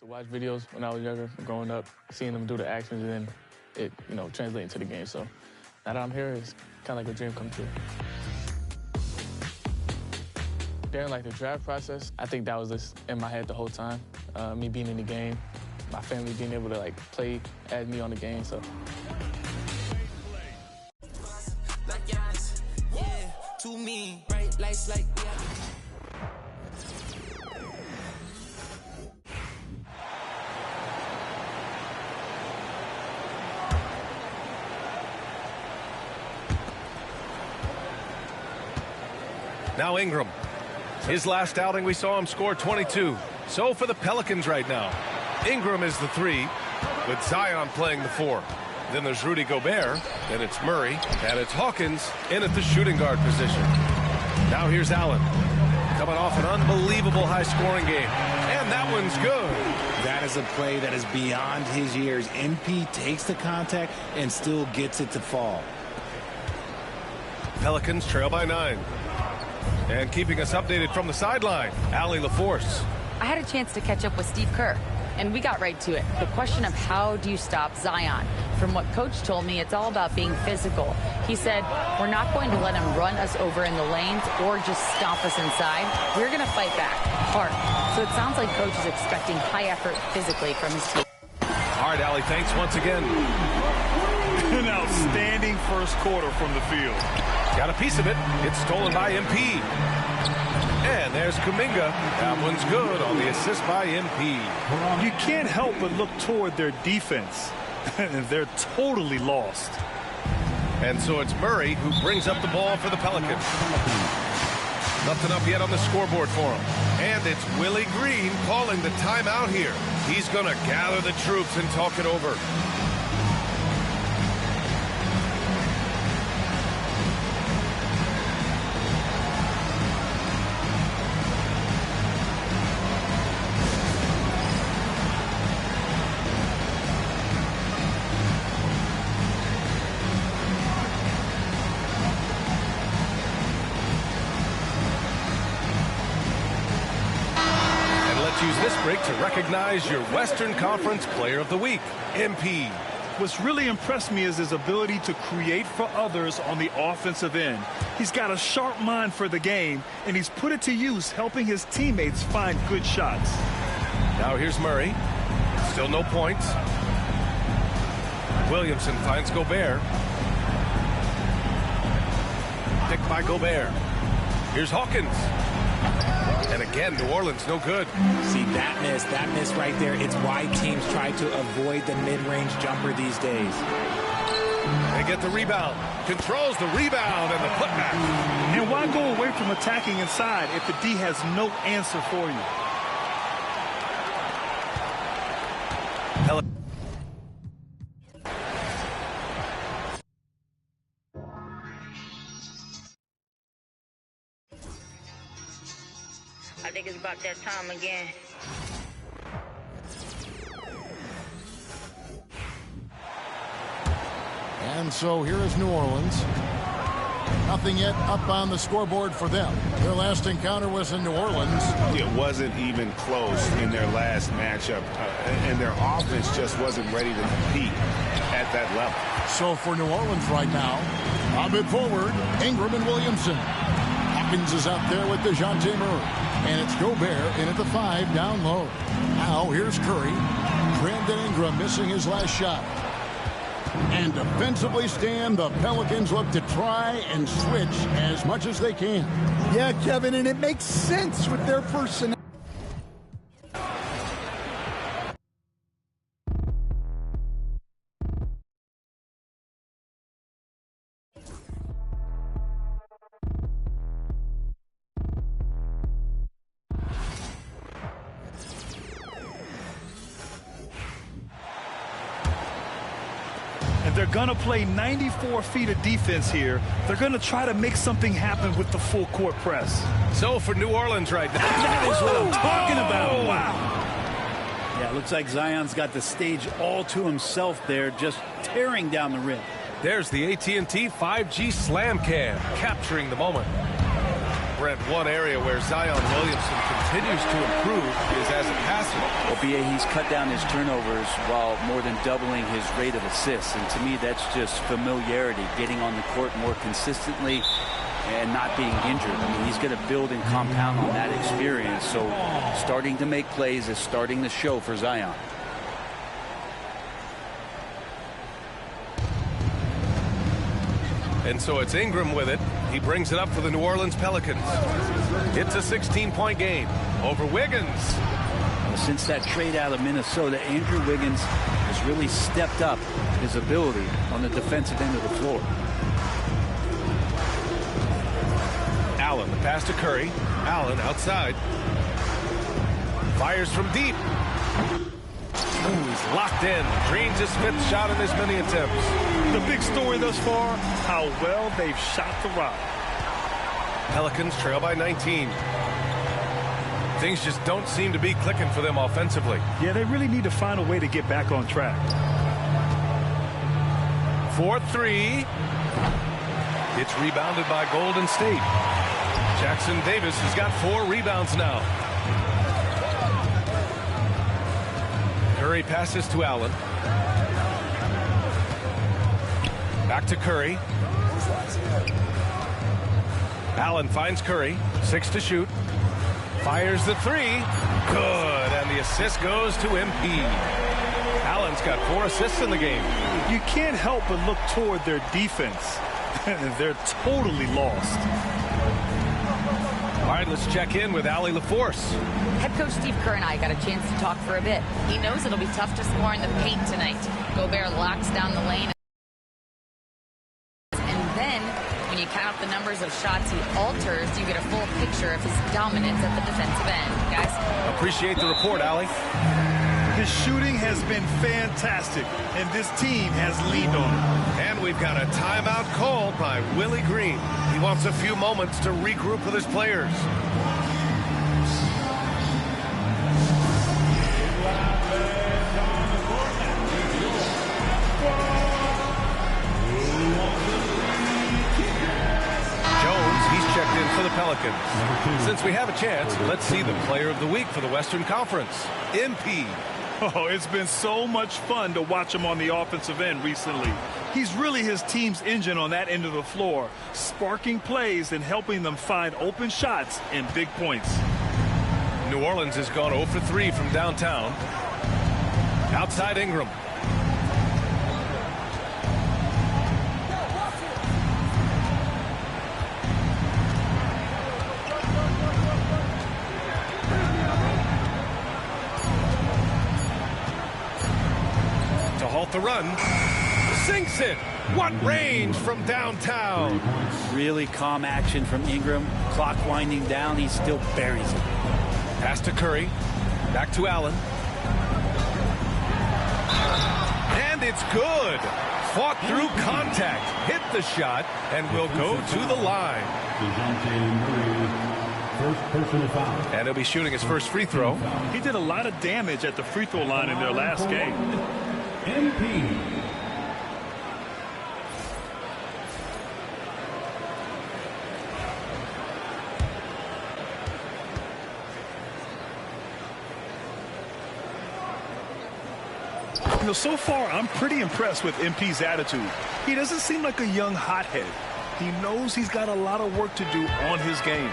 To watch videos when I was younger, growing up, seeing them do the actions, and then it, translating to the game. So now that I'm here, it's kind of like a dream come true. During the draft process, I think that was just in my head the whole time. Me being in the game, my family being able to play as me on the game. So. To me, bright lights like Now Ingram. His last outing, we saw him score 22. So for the Pelicans right now, Ingram is the 3, with Zion playing the 4. Then there's Rudy Gobert, then it's Murray, and it's Hawkins in at the shooting guard position. Now here's Allen, coming off an unbelievable high-scoring game, and that one's good. That is a play that is beyond his years. MP takes the contact and still gets it to fall. Pelicans trail by 9. And keeping us updated from the sideline, Allie LaForce. I had a chance to catch up with Steve Kerr, and we got right to it. The question of how do you stop Zion? From what Coach told me, it's all about being physical. He said, we're not going to let him run us over in the lanes or just stomp us inside. We're going to fight back hard. So it sounds like Coach is expecting high effort physically from his team. All right, Allie, thanks once again. An outstanding first quarter from the field. Got a piece of it. It's stolen by MP. And there's Kuminga. That one's good on the assist by MP. You can't help but look toward their defense. They're totally lost. And so it's Murray who brings up the ball for the Pelicans. Nothing up yet on the scoreboard for him. And it's Willie Green calling the timeout here. He's going to gather the troops and talk it over. Use this break to recognize your Western Conference Player of the Week, MP. What's really impressed me is his ability to create for others on the offensive end. He's got a sharp mind for the game, and he's put it to use helping his teammates find good shots. Now here's Murray. Still no points. Williamson finds Gobert. Picked by Gobert. Here's Hawkins. And again, New Orleans no good. See, that miss right there. It's why teams try to avoid the mid-range jumper these days. They get the rebound. Controls the rebound and the putback. And why go away from attacking inside if the D has no answer for you? I think it's about that time again. And so here is New Orleans. Nothing yet up on the scoreboard for them. Their last encounter was in New Orleans. It wasn't even close in their last matchup, and their offense just wasn't ready to compete at that level. So for New Orleans right now, a bit forward, Ingram and Williamson. Hawkins is out there with DeJounte Murray. And it's Gobert in at the 5 down low. Now here's Curry. Brandon Ingram missing his last shot. And defensively, Stan, the Pelicans look to try and switch as much as they can. Yeah, Kevin, and it makes sense with their personnel. They're going to play 94 feet of defense here. They're going to try to make something happen with the full court press. So for New Orleans right now. That is what I'm talking about. Oh, wow. Yeah, it looks like Zion's got the stage all to himself there, just tearing down the rim. There's the AT&T 5G Slam Cam, capturing the moment. Brent, one area where Zion Williamson continues to improve is as a passer. Well, B.A., he's cut down his turnovers while more than doubling his rate of assists. And to me, that's just familiarity, getting on the court more consistently and not being injured. I mean, he's going to build and compound on that experience. So starting to make plays is starting to show for Zion. And so it's Ingram with it. He brings it up for the New Orleans Pelicans. It's a 16-point game over Wiggins. Well, since that trade out of Minnesota, Andrew Wiggins has really stepped up his ability on the defensive end of the floor. Allen, the pass to Curry. Allen outside. Fires from deep. Ooh, he's locked in. Dreams his fifth shot in as many attempts. The big story thus far, how well they've shot the rock. Pelicans trail by 19. Things just don't seem to be clicking for them offensively. Yeah, they really need to find a way to get back on track. 4-3. It's rebounded by Golden State. Jackson Davis has got 4 rebounds now. Curry passes to Allen. Back to Curry. Allen finds Curry. 6 to shoot. Fires the 3. Good. And the assist goes to MP. Allen's got 4 assists in the game. You can't help but look toward their defense. They're totally lost. All right, let's check in with Allie LaForce. Head coach Steve Kerr and I got a chance to talk for a bit. He knows it'll be tough to score in the paint tonight. Gobert locks down the lane. And then, when you count up the numbers of shots he alters, you get a full picture of his dominance at the defensive end. Guys? Appreciate the report, Allie. His shooting has been fantastic, and this team has leaned on him. And we've got a timeout called by Willie Green. He wants a few moments to regroup with his players. Jones, he's checked in for the Pelicans. Since we have a chance, let's see the player of the week for the Western Conference, MP. Oh, it's been so much fun to watch him on the offensive end recently. He's really his team's engine on that end of the floor, sparking plays and helping them find open shots and big points. New Orleans has gone 0 for 3 from downtown. Outside Ingram. The run, sinks it. What range from downtown. Really calm action from Ingram. Clock winding down, he still buries it. Pass to Curry. Back to Allen. And it's good. Fought through contact. Hit the shot and will go to the line. And he'll be shooting his first free throw. He did a lot of damage at the free throw line in their last game. MP. You know, so far, I'm pretty impressed with MP's attitude. He doesn't seem like a young hothead. He knows he's got a lot of work to do on his game.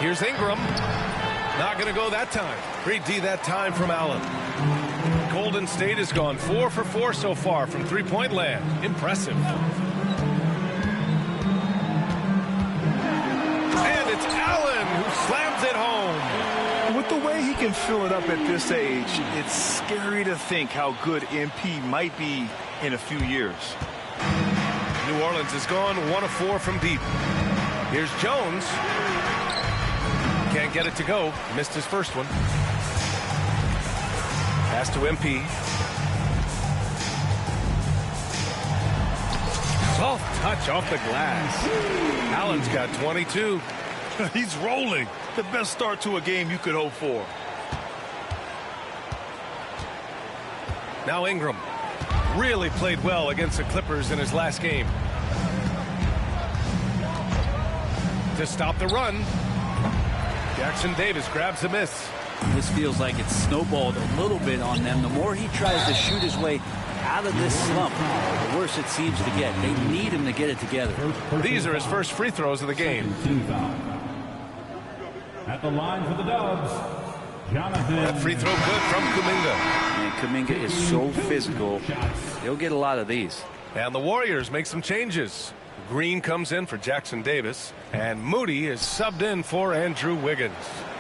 Here's Ingram. Not going to go that time. Great D that time from Allen. Golden State has gone 4 for 4 so far from three-point land. Impressive. And it's Allen who slams it home. With the way he can fill it up at this age, it's scary to think how good MP might be in a few years. New Orleans has gone 1 of 4 from deep. Here's Jones. Can't get it to go. Missed his first one. Pass to MP. Soft touch off the glass. Allen's got 22. He's rolling. The best start to a game you could hope for. Now Ingram. Really played well against the Clippers in his last game. to stop the run. Jackson Davis grabs a miss. This feels like it's snowballed a little bit on them. The more he tries to shoot his way out of this slump, the worse it seems to get. They need him to get it together. These are his first free throws of the game. At the line for the Dubs, Jonathan. That free throw good from Kuminga. And Kuminga is so physical. He'll get a lot of these. And the Warriors make some changes. Green comes in for Jackson Davis, and Moody is subbed in for Andrew Wiggins.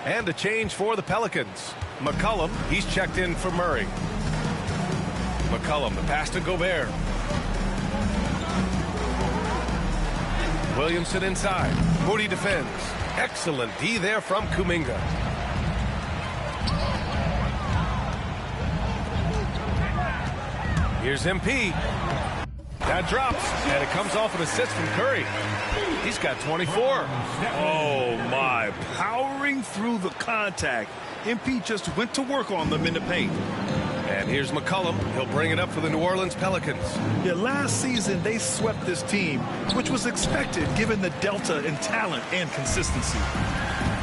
And a change for the Pelicans. McCollum, he's checked in for Murray. McCollum, the pass to Gobert. Williamson inside. Moody defends. Excellent D there from Kuminga. Here's MP. That drops, and it comes off an assist from Curry. He's got 24. Oh, my. Powering through the contact. MP just went to work on them in the paint. And here's McCollum. He'll bring it up for the New Orleans Pelicans. Yeah, last season they swept this team, which was expected given the delta in talent and consistency.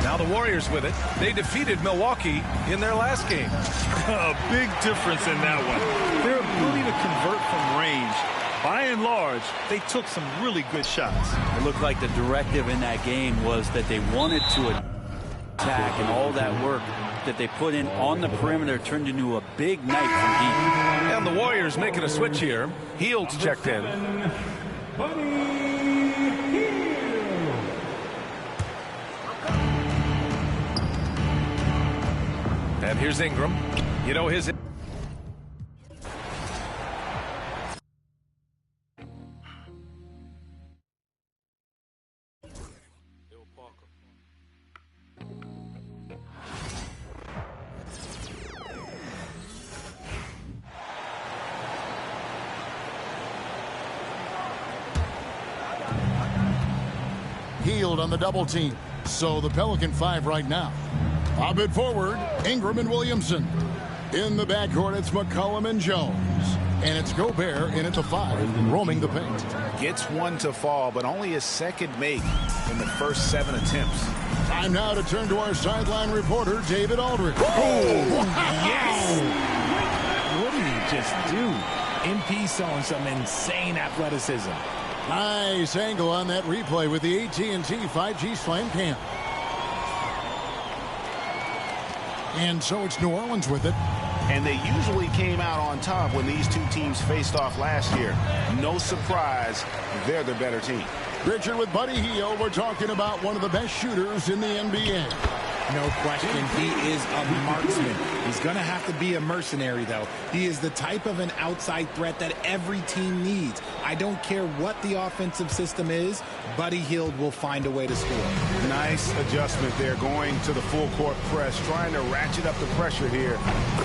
Now the Warriors with it. They defeated Milwaukee in their last game. A big difference in that one. Their ability to convert from range. By and large, they took some really good shots. It looked like the directive in that game was that they wanted to attack, and all that work that they put in on the perimeter turned into a big night from deep. And the Warriors making a switch here. Hield's checked in. And here's Ingram. You know his... Hield on the double team. So the Pelican 5 right now. A bit forward, Ingram and Williamson. In the backcourt, it's McCollum and Jones. And it's Gobert in at the 5, roaming the paint. Gets one to fall, but only his second make in the first 7 attempts. Time now to turn to our sideline reporter, David Aldridge. Oh, yes! What did he just do? MP showing some insane athleticism. Nice angle on that replay with the AT&T 5G Slam Cam. And so it's New Orleans with it. And they usually came out on top when these two teams faced off last year. No surprise, they're the better team. Richard with Buddy Hield. We're talking about one of the best shooters in the NBA. No question, he is a marksman. He's going to have to be a mercenary, though. He is the type of an outside threat that every team needs. I don't care what the offensive system is, Buddy Hield will find a way to score. Nice adjustment there, going to the full court press, trying to ratchet up the pressure here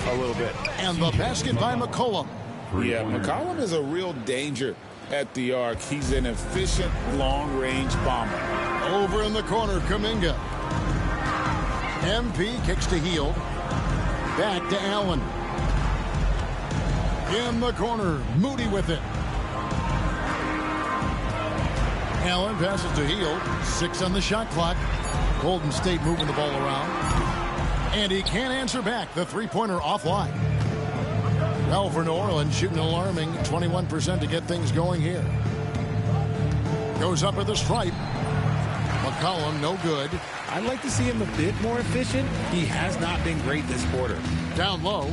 a little bit. And the basket by McCollum. Yeah, McCollum is a real danger at the arc. He's an efficient long-range bomber. Over in the corner, Kuminga. MP kicks to Hield. Back to Allen. In the corner, Moody with it. Allen passes to Hield. 6 on the shot clock. Golden State moving the ball around. And he can't answer back. The three-pointer offline. Well, for New Orleans, shooting alarming 21% to get things going here. Goes up at the stripe. McCollum, no good. I'd like to see him a bit more efficient. He has not been great this quarter. Down low.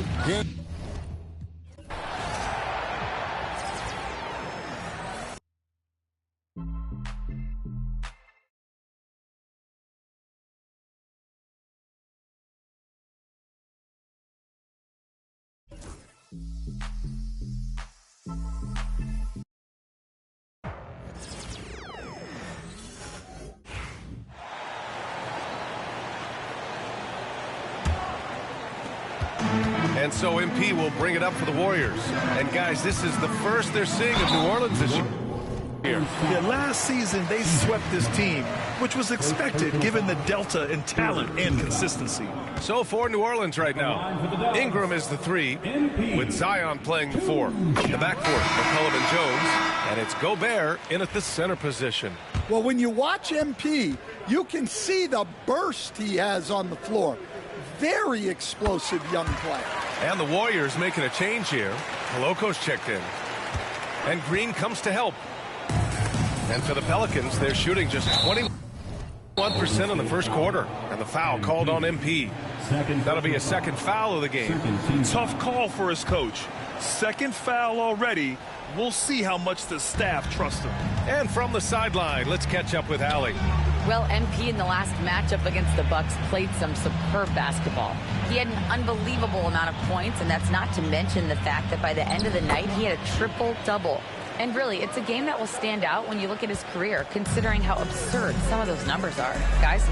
And so MP will bring it up for the Warriors. And guys, this is the first they're seeing of New Orleans this year. Yeah, last season they swept this team, which was expected given the delta in talent and consistency. So for New Orleans right now, Ingram is the 3, with Zion playing the 4. The backcourt, McCollum and Jones, and it's Gobert in at the center position. Well, when you watch MP, you can see the burst he has on the floor. Very explosive young player. And the Warriors making a change here. Coloco's checked in. And Green comes to help. And for the Pelicans, they're shooting just 21% in the first quarter. And the foul called on MP. That'll be a second foul of the game. Tough call for his coach. Second foul already. We'll see how much the staff trusts him. And from the sideline, let's catch up with Allie. Well, MP in the last matchup against the Bucks played some superb basketball. He had an unbelievable amount of points, and that's not to mention the fact that by the end of the night, he had a triple-double. And really, it's a game that will stand out when you look at his career, considering how absurd some of those numbers are. Guys?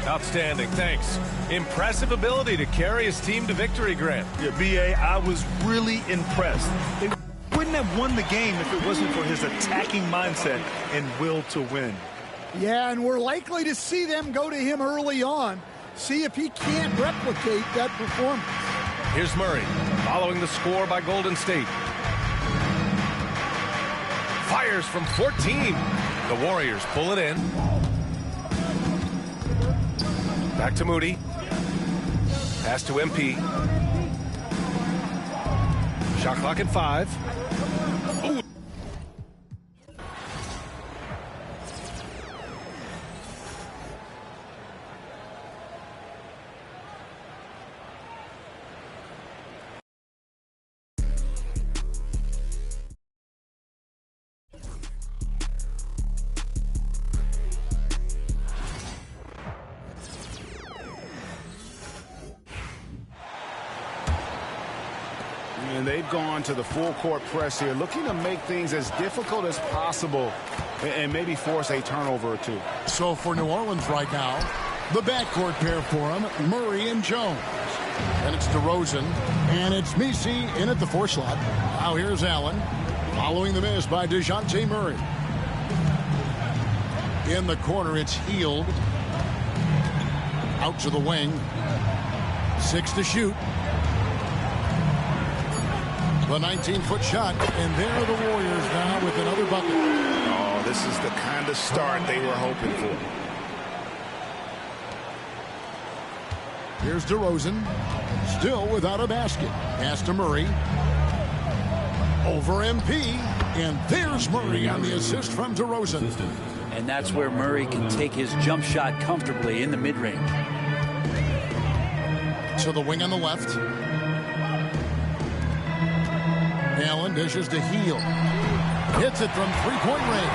Outstanding, thanks. Impressive ability to carry his team to victory, Grant. Yeah, B.A., I was really impressed. They wouldn't have won the game if it wasn't for his attacking mindset and will to win. Yeah, and we're likely to see them go to him early on, see if he can't replicate that performance. Here's Murray, following the score by Golden State. Fires from 14. The Warriors pull it in. Back to Moody. Pass to MP. Shot clock at 5. Ooh. And they've gone to the full court press here, looking to make things as difficult as possible and maybe force a turnover or two. So for New Orleans right now, the backcourt pair for him, Murray and Jones. And it's DeRozan, and it's Misi in at the 4 slot. Now here's Allen, following the miss by DeJounte Murray. In the corner, it's Hield. Out to the wing. 6 to shoot. The 19-foot shot, and there are the Warriors now with another bucket. Oh, this is the kind of start they were hoping for. Here's DeRozan, still without a basket. Pass to Murray. Over MP, and there's Murray on the assist from DeRozan. And that's where Murray can take his jump shot comfortably in the mid-range. To the wing on the left. Allen dishes to Hield. Hits it from three-point range.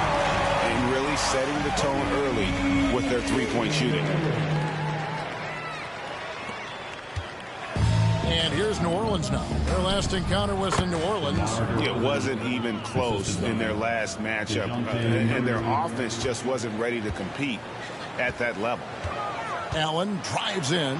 And really setting the tone early with their three-point shooting. And here's New Orleans now. Their last encounter was in New Orleans. It wasn't even close in their last matchup. And their offense just wasn't ready to compete at that level. Allen drives in.